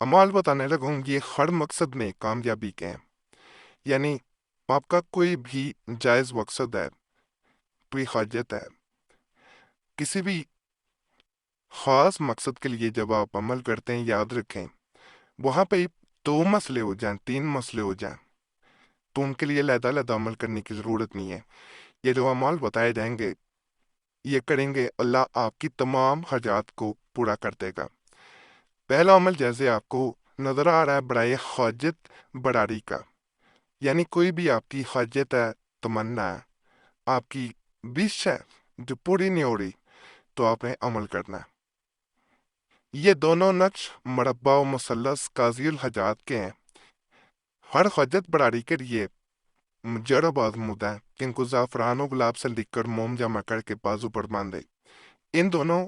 अमाल बताने लगा हूँ ये हर मकसद में कामयाबी के हैं। यानी आपका कोई भी जायज़ मकसद है, कोई हाजत है, किसी भी ख़ास मकसद के लिए जब आप अमल करते हैं, याद रखें वहाँ पे दो मसले हो जाएं, तीन मसले हो जाएं, तो उनके लिए अलग-अलग अमल करने की ज़रूरत नहीं है। ये जो अमाल बताए जाएंगे, ये करेंगे, अल्लाह आपकी तमाम हाजात को पूरा कर देगा। पहला अमल जैसे आपको नज़र आ रहा है बड़ाए हाजत बरारी का, यानी कोई भी आपकी हाजत है, तमन्ना है, आपकी विश है जो पूरी नहीं हो रही, तो आपने अमल करना है। ये दोनों नक्श मरबा व मुसल्लस काजिल हजात के हैं। हर हाजत बरारी के लिए मुजरब आजमूदा है कि इनको ज़ाफ़रान व गुलाब से लिखकर मोम जमा करके बाजू पर बांधे। इन दोनों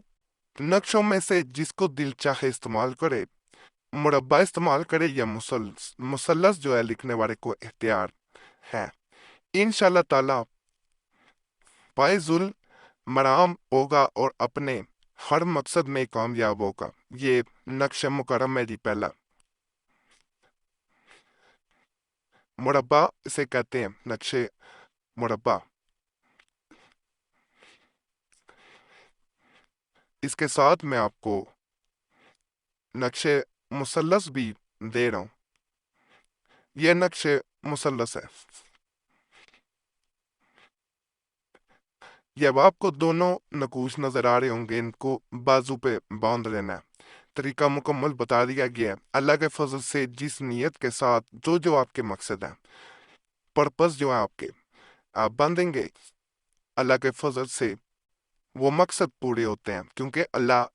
नक्शों में से जिसको दिल चाहे इस्तेमाल करे, मुरब्बा इस्तेमाल करे या मुसल्लस जो है लिखने वाले को इख्तियार है। इंशाल्लाह ताला फाइजुल मराम होगा और अपने हर मकसद में कामयाब होगा। ये नक्श मुकरम है जी। पहला मुरब्बा इसे कहते हैं, नक्शे मुरब्बा। इसके साथ मैं आपको नक्शे मुसल्लस भी दे रहा हूँ। ये नक्शे मुसल्लस है। ये अब आपको दोनों नकूश नजर आ रहे होंगे, इनको बाजू पे बांध लेना है। तरीका मुकम्मल बता दिया गया है। अल्लाह के फजल से जिस नीयत के साथ जो जो आपके मकसद है, पर्पस जो है आपके, आप बांधेंगे, अल्लाह के फजल से वो मकसद पूरे होते हैं, क्योंकि अल्लाह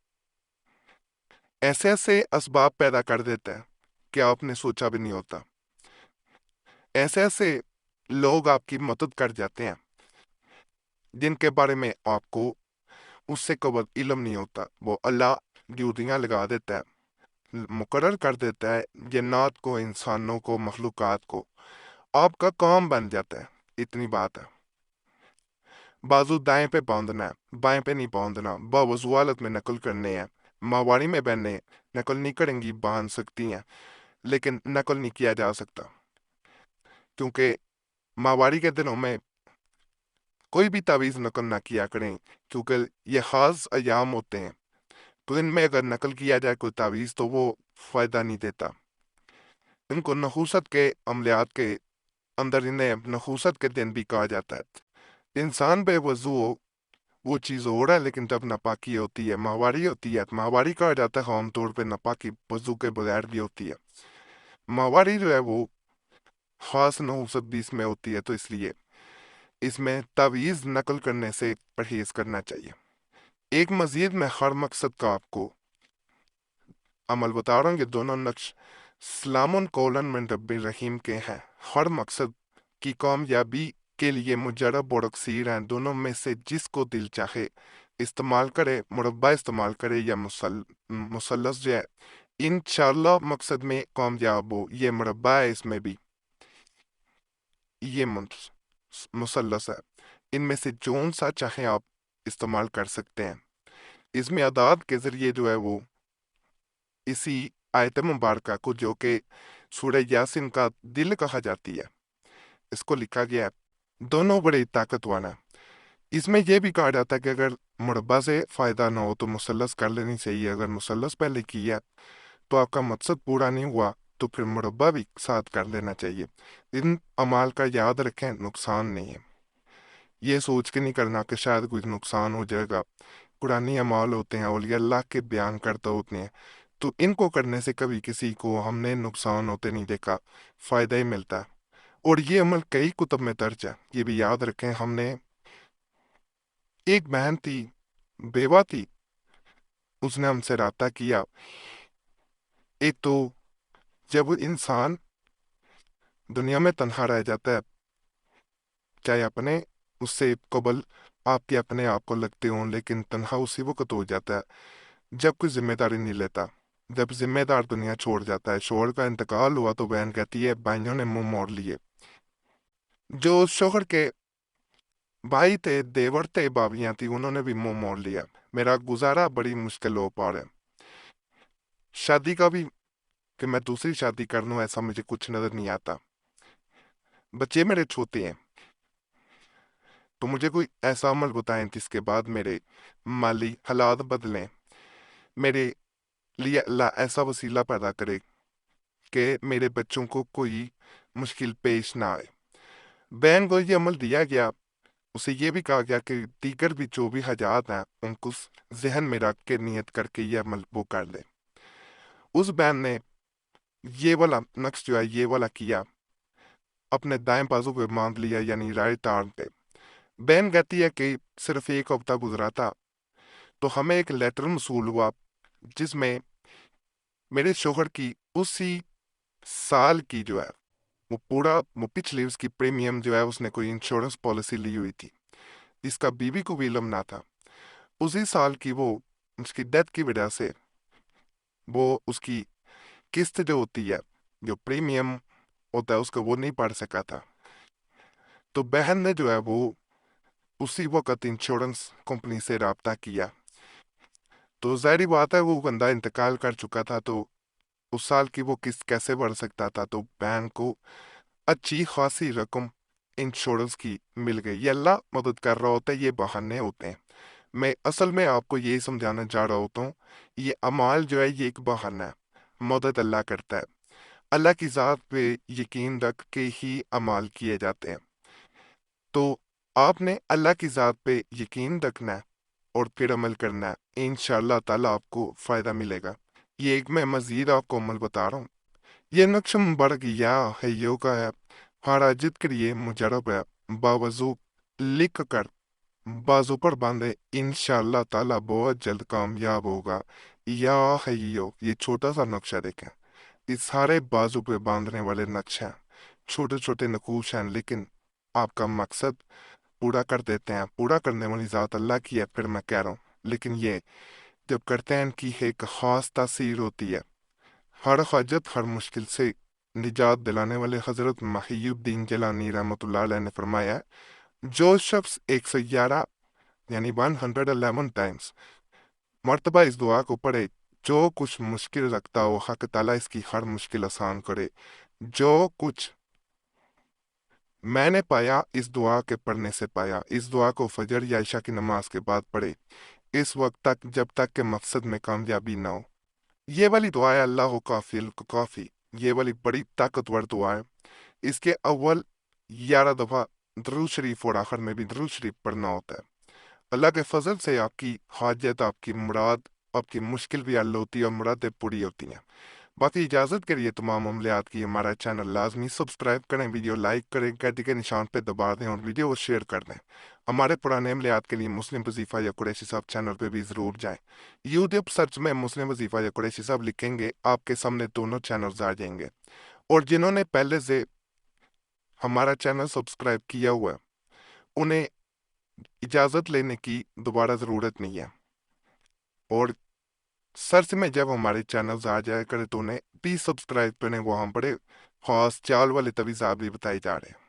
ऐसे ऐसे असबाब पैदा कर देता है कि आपने सोचा भी नहीं होता। ऐसे ऐसे लोग आपकी मदद कर जाते हैं जिनके बारे में आपको उससे कबल इल्म नहीं होता। वो अल्लाह ड्यूटियाँ लगा देता है, मुकर्रर कर देता है जन्नात को, इंसानों को, मखलूक़ात को। आपका काम बन जाता है। इतनी बात है। बाजू दाएं पे बांधना है, बाएं पे नहीं बांधना। बावजू हालत में नकल करने हैं। माहवारी में बहने नकल नहीं करेंगी, बांध सकती हैं, लेकिन नकल नहीं किया जा सकता, क्योंकि माहवारी के दिनों में कोई भी तावीज़ नकल ना किया करें, क्योंकि ये ख़ास अयाम होते हैं। तो इनमें अगर नकल किया जाए कोई तावीज़, तो वो फ़ायदा नहीं देता। इनको नहूसत के अमलियात के अंदर इन्हें नहूसत के दिन भी कहा जाता है। इंसान बेवजू हो वो चीज़ हो रहा है, लेकिन जब नापाकी होती है, माहवारी होती है, तो माहवारी कहा जाता है आमतौर पर नापाकी वजू के बगैर भी होती है। माहवारी जो है वो ख़ास नहूसत भी इसमें होती है, तो इसलिए इसमें तावीज़ नकल करने से परहेज़ करना चाहिए। एक मजीद मैं हर मकसद का आपको अमल बता रहा हूँ। ये दोनों नक्श सलामुन कौलन मिन रब्बिर रहीम के हैं। हर मकसद की कामयाबी के लिए मुजरब और अक्सीर हैं। दोनों में से जिसको दिल चाहे इस्तेमाल करे, मुरब्बा इस्तेमाल करे या मुसल्लस जो है, इंशाल्लाह मकसद में कामयाब हो। ये मुरब्बा है, इसमें भी ये मुसल्लस है। इनमें से जोन सा चाहे आप इस्तेमाल कर सकते हैं। इसमें अदाद के जरिए जो है वो इसी आयत मुबारक को, जो कि सूरह यासीन का दिल कहा जाती है, इसको लिखा गया है। दोनों बड़े ताकत वाला है। इसमें यह भी कहा जाता है कि अगर मुरब्बा से फ़ायदा ना हो तो मुसल्लस कर लेनी चाहिए। अगर मुसल्लस पहले किया तो आपका मकसद पूरा नहीं हुआ, तो फिर मुरब्बा भी साथ कर लेना चाहिए। इन अमाल का याद रखें, नुकसान नहीं है। ये सोच के नहीं करना कि शायद कुछ नुकसान हो जाएगा। कुरानी अमाल होते हैं, औलिया अल्लाह के बयान करते होते हैं, तो इनको करने से कभी किसी को हमने नुकसान होते नहीं देखा, फ़ायदा ही मिलता है। और ये अमल कई कुतुब में दर्ज है, ये भी याद रखें। हमने एक बहन थी, बेवा थी, उसने हमसे राब्ता किया। एक तो जब इंसान दुनिया में तन्हा रह जाता है, चाहे अपने उससे कबल आपके अपने आप को लगते हों, लेकिन तन्हा उसी वक्त हो जाता है जब कोई जिम्मेदारी नहीं लेता। जब जिम्मेदार दुनिया छोड़ जाता है, शोहर का इंतकाल हुआ, तो बहन कहती है भाइयों ने मुंह मोड़ लिए। जो शोहर के भाई थे, देवर थे, भाभियां थी, उन्होंने भी मुंह मोड़ लिया। मेरा गुजारा बड़ी मुश्किल हो पा रहा है। शादी का भी کہ میں دوسری شادی کر لوں، ایسا مجھے کچھ نظر نہیں آتا۔ بچے میرے چھوٹے ہیں، تو مجھے کوئی ایسا عمل بتائیں جس کے بعد میرے مالی حالات بدلیں، میرے لیے اللہ ایسا وسیلہ پیدا کرے کہ میرے بچوں کو کوئی مشکل پیش نہ آئے۔ بہن کو یہ عمل دیا گیا، اسے یہ بھی کہا گیا کہ دیگر بھی جو بھی حاجات ہیں ان کو ذہن میں رکھ کے نیت کر کے یہ عمل وہ کر لے۔ اس بہن نے یہ والا نقش جو ہے یہ والا کیا، اپنے دائیں بازو پہ باندھ لیا، یعنی رائٹ آرم پہ۔ بہن کہتی ہے کہ صرف ایک ہفتہ گزرا تھا تو ہمیں ایک لیٹر موصول ہوا جس میں میرے شوہر کی اسی سال کی جو ہے وہ پچھلی اس کی پریمیم جو ہے اس نے کوئی انشورنس پالیسی لی ہوئی تھی جس کا بیوی کو بھی علم نہ تھا۔ اسی سال کی وہ اس کی ڈیتھ کی وجہ سے وہ اس کی قسط جو ہوتی ہے، جو پریمیم ہوتا ہے، اس کو وہ نہیں پڑھ سکا تھا۔ تو بہن نے جو ہے وہ اسی وقت انشورنس کمپنی سے رابطہ کیا، تو ظاہری بات ہے وہ بندہ انتقال کر چکا تھا، تو اس سال کی وہ قسط کیسے بڑھ سکتا تھا؟ تو بہن کو اچھی خاصی رقم انشورنس کی مل گئی۔ یہ اللہ مدد کر رہا ہوتا ہے، یہ بہانے ہوتے ہیں۔ میں اصل میں آپ کو یہی سمجھانا چاہ رہا ہوتا ہوں، یہ اعمال جو ہے یہ ایک بہانہ ہے، مدد اللہ کرتا ہے۔ اللہ کی ذات پہ یقین رکھ کے ہی اعمال کیے جاتے ہیں، تو آپ نے اللہ کی ذات پہ یقین رکھنا ہے اور پھر عمل کرنا ہے، انشاءاللہ تعالیٰ آپ کو فائدہ ملے گا۔ یہ ایک میں مزید آپ کو عمل بتا رہا ہوں۔ یہ نقش مبارک یا حیو کا ہے، حراجت کریے مجرب ہے، باوضو لکھ کر بازو پر باندھے، انشاءاللہ تعالیٰ بہت جلد کامیاب ہوگا۔ یا حیو، یہ چھوٹا سا نقشہ دیکھیں، یہ سارے بازو پہ باندھنے والے نقش ہیں، چھوٹے چھوٹے نقوش ہیں، لیکن آپ کا مقصد پورا کر دیتے ہیں۔ پورا کرنے والی ذات اللہ کی ہے، پھر میں کہہ رہا ہوں، لیکن یہ جب کرتے ہیں ان کی ایک خاص تاثیر ہوتی ہے۔ ہر حاجت، ہر مشکل سے نجات دلانے والے حضرت محی الدین جیلانی رحمۃ اللہ علیہ نے فرمایا ہے، جو شخص 111 یعنی 111 ٹائمز مرتبہ اس دعا کو پڑھے، جو کچھ مشکل رکھتا ہو حق تعالیٰ اس کی ہر مشکل آسان کرے۔ جو کچھ میں نے پایا اس دعا کے پڑھنے سے پایا۔ اس دعا کو فجر یا عشاء کی نماز کے بعد پڑھے، اس وقت تک جب تک کہ مقصد میں کامیابی نہ ہو۔ یہ والی دعا ہے اللہ کافی کافی، یہ والی بڑی طاقتور دعا ہے۔ اس کے اول 11 دفعہ درود شریف اور آخر میں بھی درود شریف پڑھنا ہوتا ہے۔ اللہ کے فضل سے آپ کی حاجت، آپ کی مراد، آپ کی مشکل بھی حل ہوتی ہے اور مرادیں پوری ہوتی ہیں۔ باقی اجازت کے لیے تمام عملیات کی ہمارا چینل لازمی سبسکرائب کریں، ویڈیو لائک کریں، گھنٹی کے نشان پہ دبا دیں اور ویڈیو کو شیئر کر دیں۔ ہمارے پرانے عملیات کے لیے مسلم وظیفہ یا قریشی صاحب چینل پہ بھی ضرور جائیں۔ یوٹیوب سرچ میں مسلم وظیفہ یا قریشی صاحب لکھیں گے، آپ کے سامنے دونوں چینلز آ جائیں گے، اور جنہوں نے پہلے سے ہمارا چینل سبسکرائب کیا ہوا ہے انہیں اجازت لینے کی دوبارہ ضرورت نہیں ہے، اور سرچ میں جب ہمارے چینلز آ جائے کرے تو انہیں بھی سبسکرائب کریں، وہاں بڑے خاص چال والے تجاویز بھی بتائے جا رہے ہیں۔